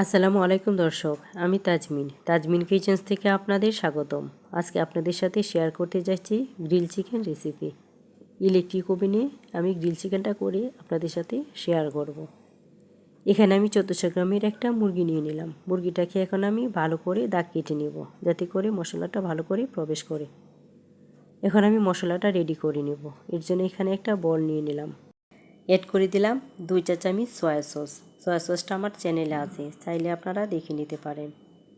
আসসালামু আলাইকুম দর্শক, আমি তাজমিন কিচেন্স থেকে আপনাদের স্বাগতম। আজকে আপনাদের সাথে শেয়ার করতে যাচ্ছি গ্রিল চিকেন রেসিপি। ইলেকট্রিক ওভেনে আমি গ্রিল চিকেনটা করে আপনাদের সাথে শেয়ার করব। এখানে আমি 1400 গ্রামের একটা মুরগি নিয়ে নিলাম। মুরগিটাকে এখন আমি ভালো করে দাগ কেটে নেব, যাতে করে মশলাটা ভালো করে প্রবেশ করে। এখন আমি মশলাটা রেডি করে নেব। এর জন্য এখানে একটা বল নিয়ে নিলাম। এড করে দিলাম 2 চা চামচ সয়া সস। সয়া সসটা আমার চ্যানেলে আছে, চাইলে আপনারা দেখে নিতে পারেন।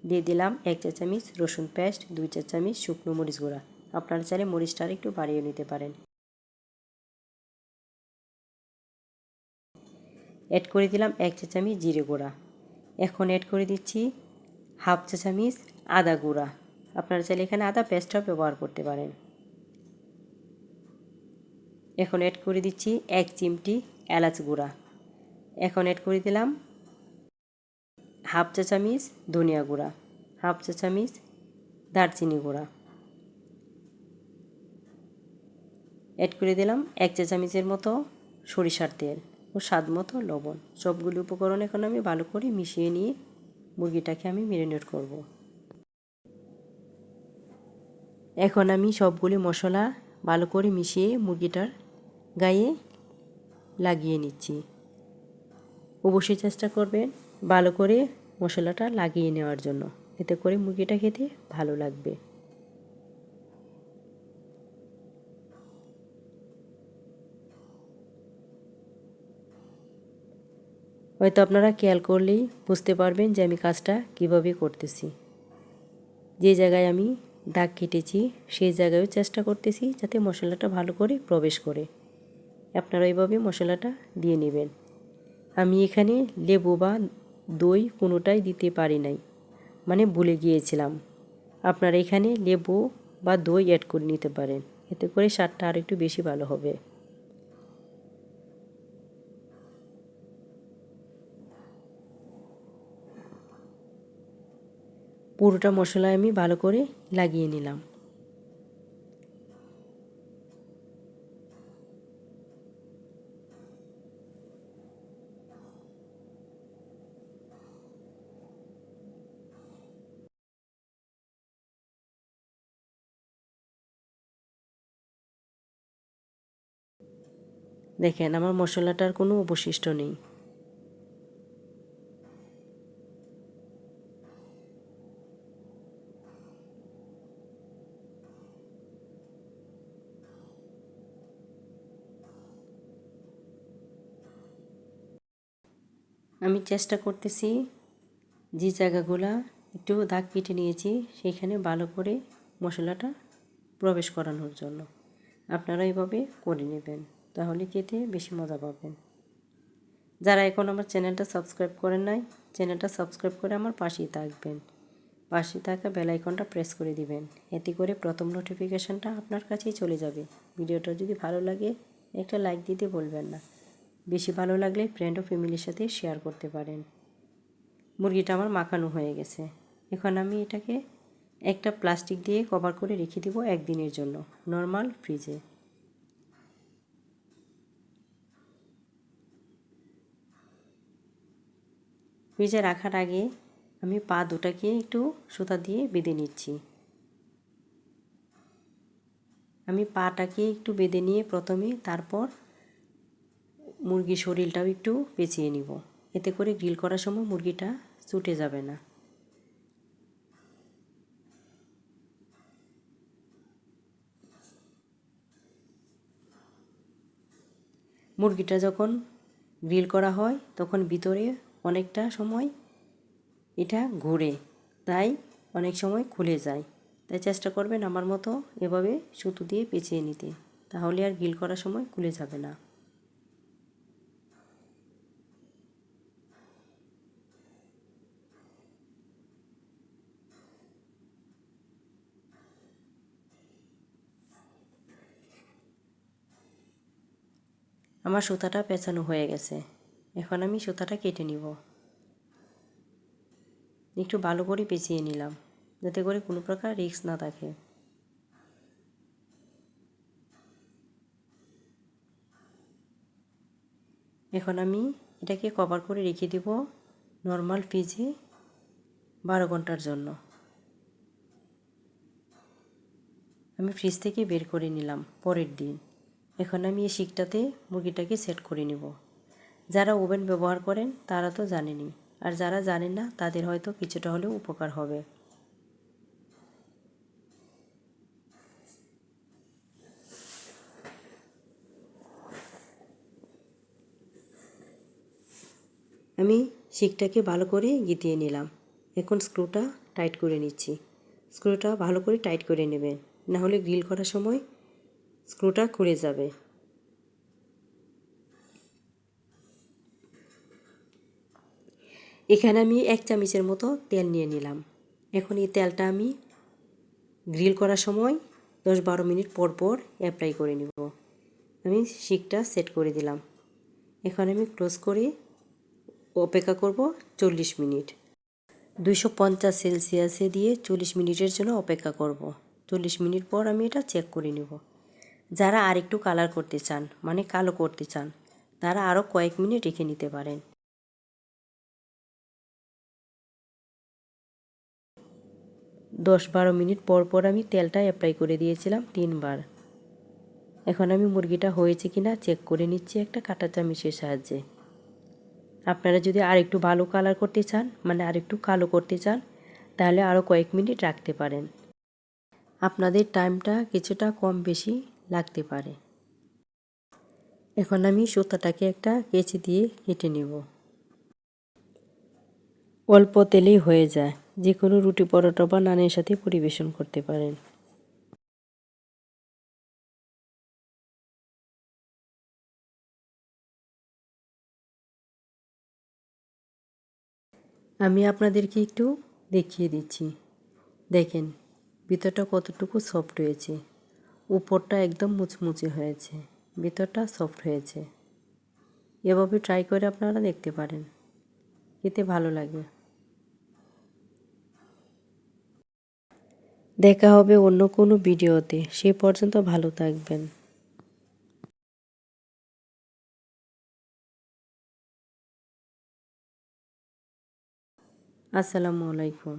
দিয়ে দিলাম 1 চা চামচ রসুন পেস্ট, 2 চা চামচ শুকনো মরিচ গুঁড়া। আপনারা চাইলে মরিচটা একটু বাড়িয়ে নিতে পারেন। এড করে দিলাম 1 চা চামচ জিরে গুঁড়া। এখন এড করে দিচ্ছি হাফ চা চামচ আদা গুঁড়া। আপনারা চাইলে এখানে আদা পেস্টটাও ব্যবহার করতে পারেন। এখন এড করে দিচ্ছি 1 চিমটি এলাচ গুঁড়া। এখন এড করে দিলাম হাফ চা চামচ ধনিয়া গুঁড়া, হাফ চা চামচ দারচিনি গুঁড়া। এড করে দিলাম 1 চা চামচের মতো সরিষার তেল ও স্বাদ মতো লবণ। সবগুলো উপকরণ এখন আমি ভালো করে মিশিয়ে নিয়ে মুরগিটাকে আমি ম্যারিনেট করব। এখন আমি সবগুলি মশলা ভালো করে মিশিয়ে মুরগিটার গায়ে লাগিয়ে নিচ্ছি। অবশ্যই চেষ্টা করবেন ভালো করে মশলাটা লাগিয়ে নেওয়ার জন্য, এতে করে মুরগিটা খেতে ভালো লাগবে। হয়তো আপনারা খেয়াল করলেই বুঝতে পারবেন যে আমি কাজটা কিভাবে করতেছি। যে জায়গায় আমি দাগ কেটেছি সেই জায়গায়ও চেষ্টা করতেছি যাতে মশলাটা ভালো করে প্রবেশ করে। আপনারা এইভাবে মশলাটা দিয়ে নেবেন। আমি এখানে লেবু বা দই কোনোটাই দিতে পারি নাই, মানে ভুলে গিয়েছিলাম। আপনারা এখানে লেবু বা দই অ্যাড করে নিতে পারেন, এতে করে স্বাদটা আর একটু বেশি ভালো হবে। পুরোটা মশলা আমি ভালো করে লাগিয়ে নিলাম। দেখেন আমার মশলাটার কোনো অবশিষ্ট নেই। আমি চেষ্টা করতেছি যে জায়গাগুলো একটু দাগ কেটে নিয়েছি সেখানে ভালো করে মশলাটা প্রবেশ করানোর জন্য। আপনারা এইভাবে করে নেবেন, তাহলে খেতে বেশি মজা পাবেন। যারা এখন আমার চ্যানেলটা সাবস্ক্রাইব করেন নাই, চ্যানেলটা সাবস্ক্রাইব করে আমার পাশেই থাকবেন। পাশে থাকা বেল আইকনটা প্রেস করে দিবেন, এতে করে প্রথম নোটিফিকেশানটা আপনার কাছেই চলে যাবে। ভিডিওটা যদি ভালো লাগে একটা লাইক দিতে ভুলবেন না। বেশি ভালো লাগলে ফ্রেন্ড ও ফ্যামিলির সাথে শেয়ার করতে পারেন। মুরগিটা আমার মাখানো হয়ে গেছে। এখন আমি এটাকে একটা প্লাস্টিক দিয়ে কভার করে রেখে দিব 1 দিনের জন্য নর্মাল ফ্রিজে। ফ্রিজে রাখার আগে আমি পা দুটাকে একটু সুতা দিয়ে বেঁধে নিচ্ছি। আমি পাটাকে একটু বেঁধে নিয়ে প্রথমে তারপর মুরগির শরীরটাও একটু পেঁচিয়ে নিব, এতে করে গ্রিল করার সময় মুরগিটা ছুটে যাবে না। মুরগিটা যখন গ্রিল করা হয় তখন ভিতরে অনেকটা সময় এটা ঘুরে, তাই অনেক সময় খুলে যায়। তাই চেষ্টা করবেন আমার মতো এভাবে সুতো দিয়ে পেঁচিয়ে নিতে, তাহলে আর গ্রিল করার সময় খুলে যাবে না। আমার সুতাটা পেঁচানো হয়ে গেছে। এখন আমি সুতাটা কেটে নিব। একটু ভালো করে পেঁচিয়ে নিলাম, যাতে করে কোনো প্রকার রিস্ক না থাকে। এখন আমি এটাকে কভার করে রেখে দিব নর্মাল ফ্রিজে 12 ঘন্টার জন্য। আমি ফ্রিজ থেকে বের করে নিলাম পরের দিন। এখন আমি এই শিকটাতে মুরগিটাকে সেট করে নেব। যারা ওভেন ব্যবহার করেন তারা তো জানেনই, আর যারা জানেন না তাদের হয়তো কিছুটা হলেও উপকার হবে। আমি শিকটাকে ভালো করে গিঁথিয়ে নিলাম। এখন স্ক্রুটা টাইট করে নিচ্ছি। স্ক্রুটা ভালো করে টাইট করে নেবেন, না হলে গ্রিল করার সময় স্ক্রুটা খুলে যাবে। এখানে আমি 1 চামচের মতো তেল নিয়ে নিলাম। এখন এই তেলটা আমি গ্রিল করার সময় 10-12 মিনিট পর পর অ্যাপ্লাই করে নেব। আমি শিকটা সেট করে দিলাম। এখন আমি ক্লোজ করে অপেক্ষা করব 40 মিনিট। 250 সেলসিয়াসে দিয়ে 40 মিনিটের জন্য অপেক্ষা করব। 40 মিনিট পর আমি এটা চেক করে নেব। যারা আরেকটু কালার করতে চান, মানে কালো করতে চান, তারা আরও কয়েক মিনিট রেখে নিতে পারেন। 10-12 মিনিট পর পর আমি তেলটা অ্যাপ্লাই করে দিয়েছিলাম 3 বার। এখন আমি মুরগিটা হয়েছে কিনা চেক করে নিচ্ছি একটা কাঁটা চামচের সাহায্যে। আপনারা যদি আরেকটু ভালো কালার করতে চান, মানে আরেকটু কালো করতে চান, তাহলে আরও কয়েক মিনিট রাখতে পারেন। আপনাদের টাইমটা কিছুটা কম বেশি লাগতে পারে। এখন আমি সুতাটাকে একটা কেচি দিয়ে কেটে নেব। অল্প তেলেই হয়ে যায়, যে কোনো রুটি পরোটা বা নানের সাথে পরিবেশন করতে পারেন। আমি আপনাদেরকে একটু দেখিয়ে দিচ্ছি। দেখেন ভিতরটা কতটুকু সফট হয়েছে। উপরটা একদম মুচমুচে হয়েছে, ভিতরটা সফট হয়েছে। এভাবে ট্রাই করে আপনারা দেখতে পারেন, খেতে ভালো লাগে। দেখা হবে অন্য কোনো ভিডিওতে, সে পর্যন্ত ভালো থাকবেন। আসসালামু আলাইকুম।